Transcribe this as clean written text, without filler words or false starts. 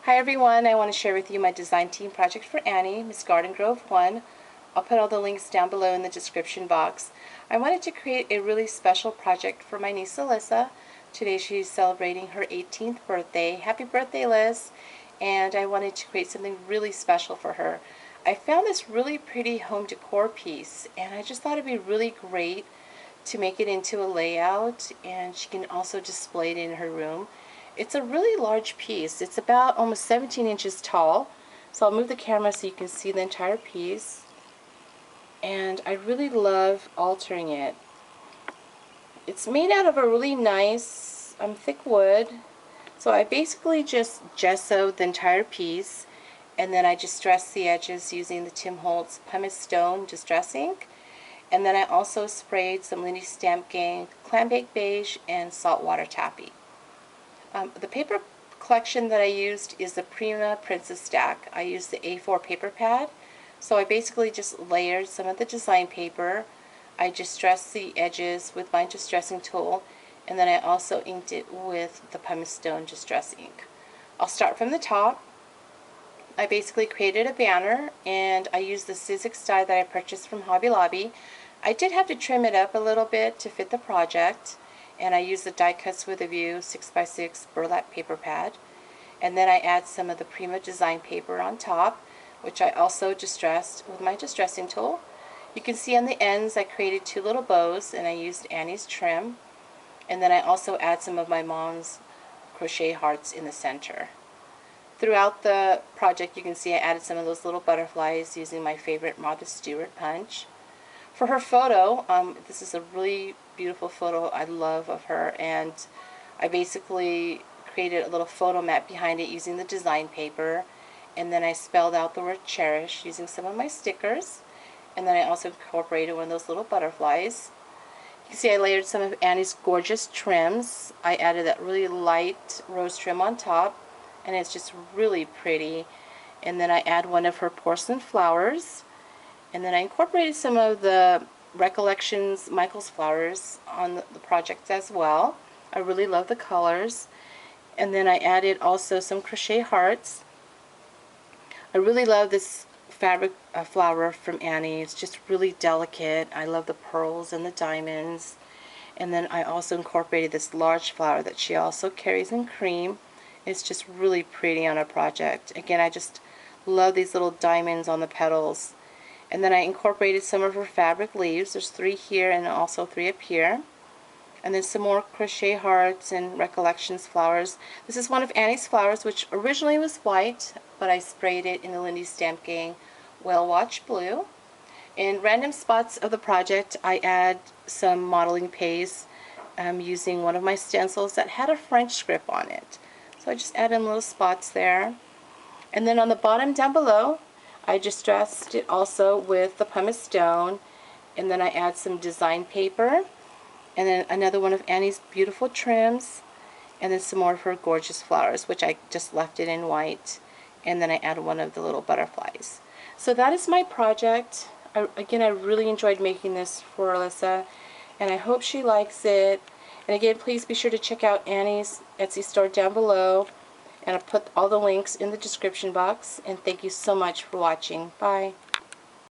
Hi everyone, I want to share with you my design team project for Annie, Miss Garden Grove 1. I'll put all the links down below in the description box. I wanted to create a really special project for my niece Alyssa. Today she's celebrating her 18th birthday. Happy birthday, Liz! And I wanted to create something really special for her. I found this really pretty home decor piece and I just thought it'd be really great to make it into a layout, and she can also display it in her room. It's a really large piece. It's about almost 17 inches tall. So I'll move the camera so you can see the entire piece. And I really love altering it. It's made out of a really nice thick wood. So I basically just gessoed the entire piece, and then I distressed the edges using the Tim Holtz Pumice Stone Distress ink. And then I also sprayed some Lindy Stamp Gang Clam Bake Beige and Saltwater Taffy. The paper collection that I used is the Prima Princess Stack. I used the A4 paper pad. So I basically just layered some of the design paper. I distressed the edges with my distressing tool, and then I also inked it with the Pumice Stone Distress ink. I'll start from the top. I basically created a banner, and I used the Sizzix die that I purchased from Hobby Lobby. I did have to trim it up a little bit to fit the project, and I used the die cuts with a view 6x6 burlap paper pad. And then I add some of the Prima design paper on top, which I also distressed with my distressing tool. You can see on the ends I created two little bows, and I used Annie's trim. And then I also add some of my mom's crochet hearts in the center. Throughout the project you can see I added some of those little butterflies using my favorite Martha Stewart punch. For her photo, this is a really beautiful photo I love of her, and I basically created a little photo mat behind it using the design paper, and then I spelled out the word cherish using some of my stickers, and then I also incorporated one of those little butterflies. You can see I layered some of Annie's gorgeous trims. I added that really light rose trim on top, and it's just really pretty. And then I add one of her porcelain flowers, and then I incorporated some of the Recollections Michael's flowers on the project as well. I really love the colors. And then I added also some crochet hearts. I really love this fabric flower from Annie. It's just really delicate. I love the pearls and the diamonds. And then I also incorporated this large flower that she also carries in cream. It's just really pretty on a project. Again, I just love these little diamonds on the petals. And then I incorporated some of her fabric leaves. There's 3 here and also 3 up here. And then some more crochet hearts and Recollections flowers. This is one of Annie's flowers, which originally was white, but I sprayed it in the Lindy Stamp Gang Whale Watch Blue. In random spots of the project, I add some modeling paste using one of my stencils that had a French script on it. So I just add in little spots there. And then on the bottom down below, I distressed it also with the Pumice Stone, and then I add some design paper, and then another one of Annie's beautiful trims, and then some more of her gorgeous flowers, which I just left it in white, and then I add one of the little butterflies. So that is my project. Again, I really enjoyed making this for Alyssa, and I hope she likes it. And again, please be sure to check out Annie's Etsy store down below, and I'll put all the links in the description box. And thank you so much for watching. Bye.